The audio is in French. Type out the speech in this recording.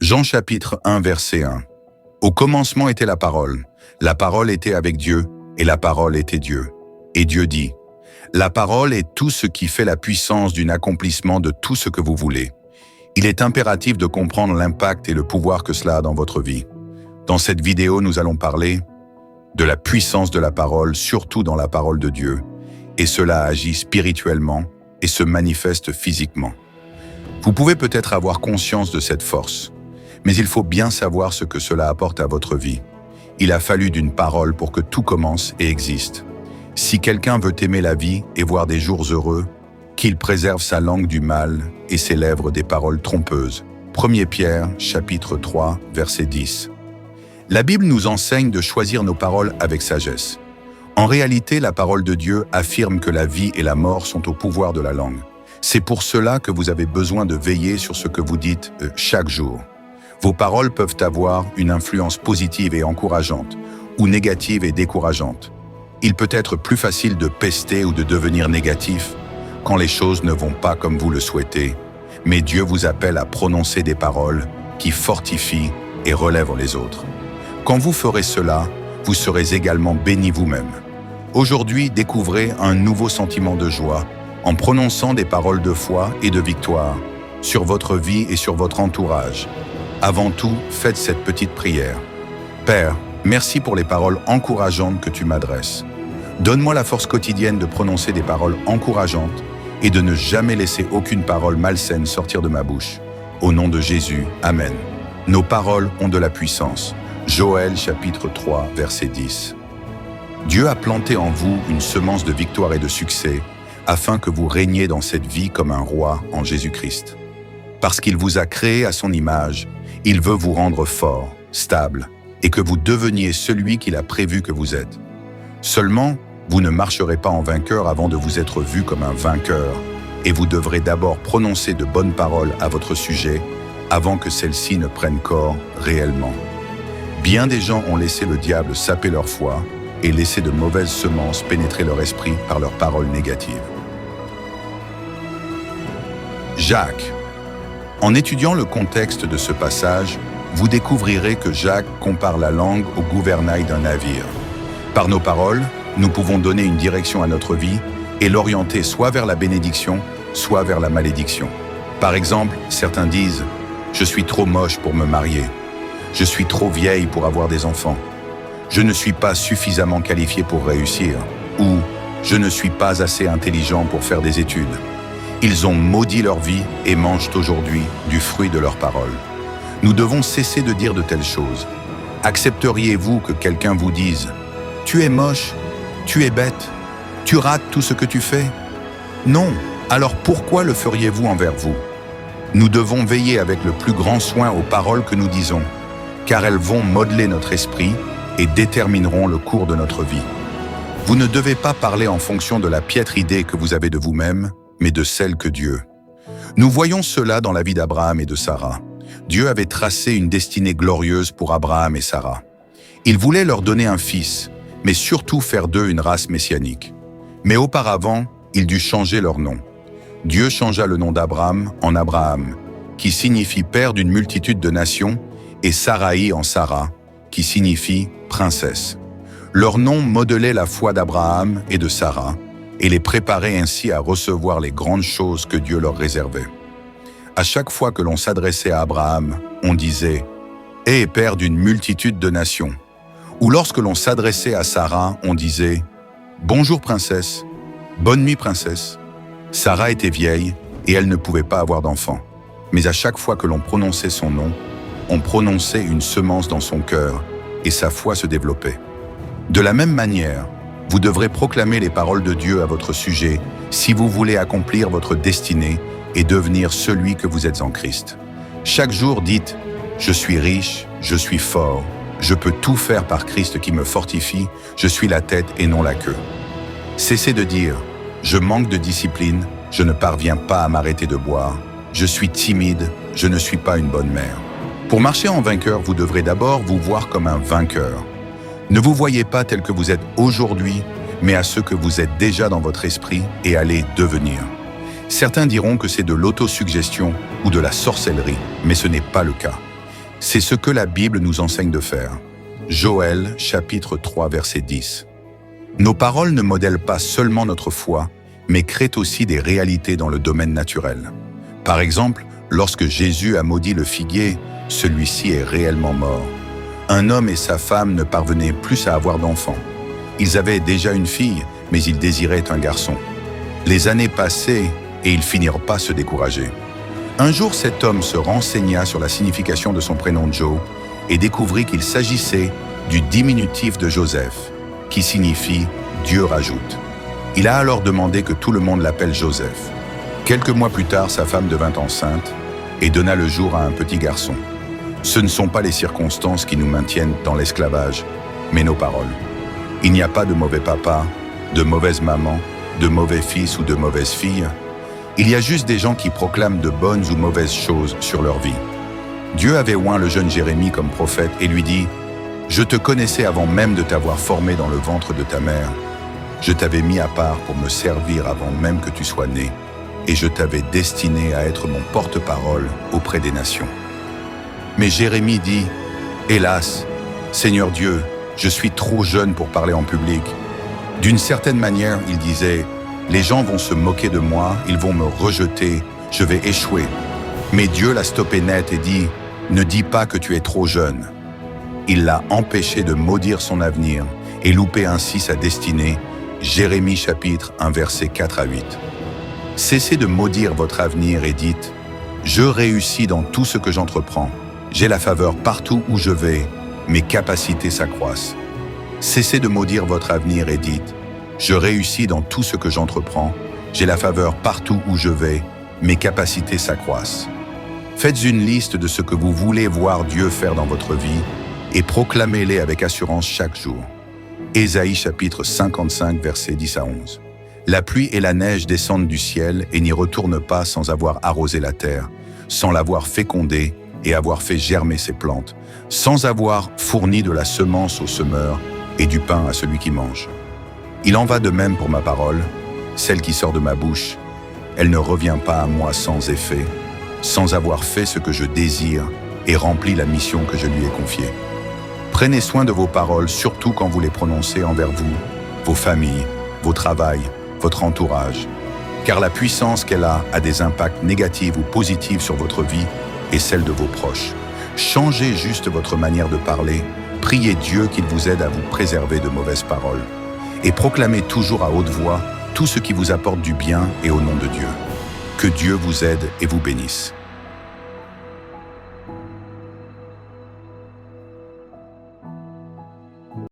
Jean chapitre 1 verset 1. Au commencement était la parole était avec Dieu, et la parole était Dieu. Et Dieu dit, la parole est tout ce qui fait la puissance d'un accomplissement de tout ce que vous voulez. Il est impératif de comprendre l'impact et le pouvoir que cela a dans votre vie. Dans cette vidéo, nous allons parler de la puissance de la parole, surtout dans la parole de Dieu, et cela agit spirituellement et se manifeste physiquement. Vous pouvez peut-être avoir conscience de cette force, mais il faut bien savoir ce que cela apporte à votre vie. Il a fallu d'une parole pour que tout commence et existe. Si quelqu'un veut aimer la vie et voir des jours heureux, qu'il préserve sa langue du mal et ses lèvres des paroles trompeuses. 1 Pierre, chapitre 3, verset 10. La Bible nous enseigne de choisir nos paroles avec sagesse. En réalité, la parole de Dieu affirme que la vie et la mort sont au pouvoir de la langue. C'est pour cela que vous avez besoin de veiller sur ce que vous dites chaque jour. Vos paroles peuvent avoir une influence positive et encourageante, ou négative et décourageante. Il peut être plus facile de pester ou de devenir négatif quand les choses ne vont pas comme vous le souhaitez, mais Dieu vous appelle à prononcer des paroles qui fortifient et relèvent les autres. Quand vous ferez cela, vous serez également bénis vous-même. Aujourd'hui, découvrez un nouveau sentiment de joie en prononçant des paroles de foi et de victoire sur votre vie et sur votre entourage. Avant tout, faites cette petite prière. Père, merci pour les paroles encourageantes que tu m'adresses. Donne-moi la force quotidienne de prononcer des paroles encourageantes et de ne jamais laisser aucune parole malsaine sortir de ma bouche. Au nom de Jésus, Amen. Nos paroles ont de la puissance. Joël chapitre 3, verset 10. Dieu a planté en vous une semence de victoire et de succès afin que vous régniez dans cette vie comme un roi en Jésus-Christ. Parce qu'il vous a créé à son image, il veut vous rendre fort, stable, et que vous deveniez celui qu'il a prévu que vous êtes. Seulement, vous ne marcherez pas en vainqueur avant de vous être vu comme un vainqueur, et vous devrez d'abord prononcer de bonnes paroles à votre sujet avant que celles-ci ne prennent corps réellement. Bien des gens ont laissé le diable saper leur foi et laissé de mauvaises semences pénétrer leur esprit par leurs paroles négatives. Jacques. En étudiant le contexte de ce passage, vous découvrirez que Jacques compare la langue au gouvernail d'un navire. Par nos paroles, nous pouvons donner une direction à notre vie et l'orienter soit vers la bénédiction, soit vers la malédiction. Par exemple, certains disent « Je suis trop moche pour me marier »,« Je suis trop vieille pour avoir des enfants »,« Je ne suis pas suffisamment qualifié pour réussir » ou « Je ne suis pas assez intelligent pour faire des études ». Ils ont maudit leur vie et mangent aujourd'hui du fruit de leurs paroles. Nous devons cesser de dire de telles choses. Accepteriez-vous que quelqu'un vous dise « Tu es moche, tu es bête, tu rates tout ce que tu fais » Non, alors pourquoi le feriez-vous envers vous? Nous devons veiller avec le plus grand soin aux paroles que nous disons, car elles vont modeler notre esprit et détermineront le cours de notre vie. Vous ne devez pas parler en fonction de la piètre idée que vous avez de vous-même, mais de celle que Dieu. Nous voyons cela dans la vie d'Abraham et de Sarah. Dieu avait tracé une destinée glorieuse pour Abraham et Sarah. Il voulait leur donner un fils, mais surtout faire d'eux une race messianique. Mais auparavant, il dut changer leur nom. Dieu changea le nom d'Abraham en Abraham, qui signifie père d'une multitude de nations, et Saraï en Sarah, qui signifie princesse. Leur nom modelait la foi d'Abraham et de Sarah, et les préparait ainsi à recevoir les grandes choses que Dieu leur réservait. À chaque fois que l'on s'adressait à Abraham, on disait « Hé, père d'une multitude de nations ». Ou lorsque l'on s'adressait à Sarah, on disait « Bonjour princesse, bonne nuit princesse ». Sarah était vieille et elle ne pouvait pas avoir d'enfant. Mais à chaque fois que l'on prononçait son nom, on prononçait une semence dans son cœur et sa foi se développait. De la même manière, vous devrez proclamer les paroles de Dieu à votre sujet si vous voulez accomplir votre destinée et devenir celui que vous êtes en Christ. Chaque jour, dites « Je suis riche, je suis fort, je peux tout faire par Christ qui me fortifie, je suis la tête et non la queue ». Cessez de dire « Je manque de discipline, je ne parviens pas à m'arrêter de boire, je suis timide, je ne suis pas une bonne mère ». Pour marcher en vainqueur, vous devrez d'abord vous voir comme un vainqueur. Ne vous voyez pas tel que vous êtes aujourd'hui, mais à ce que vous êtes déjà dans votre esprit et allez devenir. Certains diront que c'est de l'autosuggestion ou de la sorcellerie, mais ce n'est pas le cas. C'est ce que la Bible nous enseigne de faire. Joël, chapitre 3, verset 10. Nos paroles ne modèlent pas seulement notre foi, mais créent aussi des réalités dans le domaine naturel. Par exemple, lorsque Jésus a maudit le figuier, celui-ci est réellement mort. Un homme et sa femme ne parvenaient plus à avoir d'enfants. Ils avaient déjà une fille, mais ils désiraient un garçon. Les années passaient et ils finirent pas se décourager. Un jour, cet homme se renseigna sur la signification de son prénom Joe et découvrit qu'il s'agissait du diminutif de Joseph, qui signifie « Dieu rajoute ». Il a alors demandé que tout le monde l'appelle Joseph. Quelques mois plus tard, sa femme devint enceinte et donna le jour à un petit garçon. Ce ne sont pas les circonstances qui nous maintiennent dans l'esclavage, mais nos paroles. Il n'y a pas de mauvais papa, de mauvaise maman, de mauvais fils ou de mauvaises filles. Il y a juste des gens qui proclament de bonnes ou mauvaises choses sur leur vie. Dieu avait oint le jeune Jérémie comme prophète et lui dit « Je te connaissais avant même de t'avoir formé dans le ventre de ta mère. Je t'avais mis à part pour me servir avant même que tu sois né, et je t'avais destiné à être mon porte-parole auprès des nations. » Mais Jérémie dit « Hélas, Seigneur Dieu, je suis trop jeune pour parler en public. » D'une certaine manière, il disait « Les gens vont se moquer de moi, ils vont me rejeter, je vais échouer. » Mais Dieu l'a stoppé net et dit « Ne dis pas que tu es trop jeune. » Il l'a empêché de maudire son avenir et louper ainsi sa destinée. Jérémie chapitre 1 versets 4 à 8. Cessez de maudire votre avenir et dites « Je réussis dans tout ce que j'entreprends. J'ai la faveur partout où je vais. Mes capacités s'accroissent. » Cessez de maudire votre avenir et dites « Je réussis dans tout ce que j'entreprends. J'ai la faveur partout où je vais. Mes capacités s'accroissent. » Faites une liste de ce que vous voulez voir Dieu faire dans votre vie et proclamez-les avec assurance chaque jour. Ésaïe chapitre 55 versets 10 à 11. La pluie et la neige descendent du ciel et n'y retournent pas sans avoir arrosé la terre, sans l'avoir fécondée et avoir fait germer ses plantes, sans avoir fourni de la semence au semeur et du pain à celui qui mange. Il en va de même pour ma parole, celle qui sort de ma bouche. Elle ne revient pas à moi sans effet, sans avoir fait ce que je désire et rempli la mission que je lui ai confiée. Prenez soin de vos paroles, surtout quand vous les prononcez envers vous, vos familles, vos travails, votre entourage, car la puissance qu'elle a des impacts négatifs ou positifs sur votre vie et celle de vos proches. Changez juste votre manière de parler, priez Dieu qu'il vous aide à vous préserver de mauvaises paroles et proclamez toujours à haute voix tout ce qui vous apporte du bien et au nom de Dieu. Que Dieu vous aide et vous bénisse.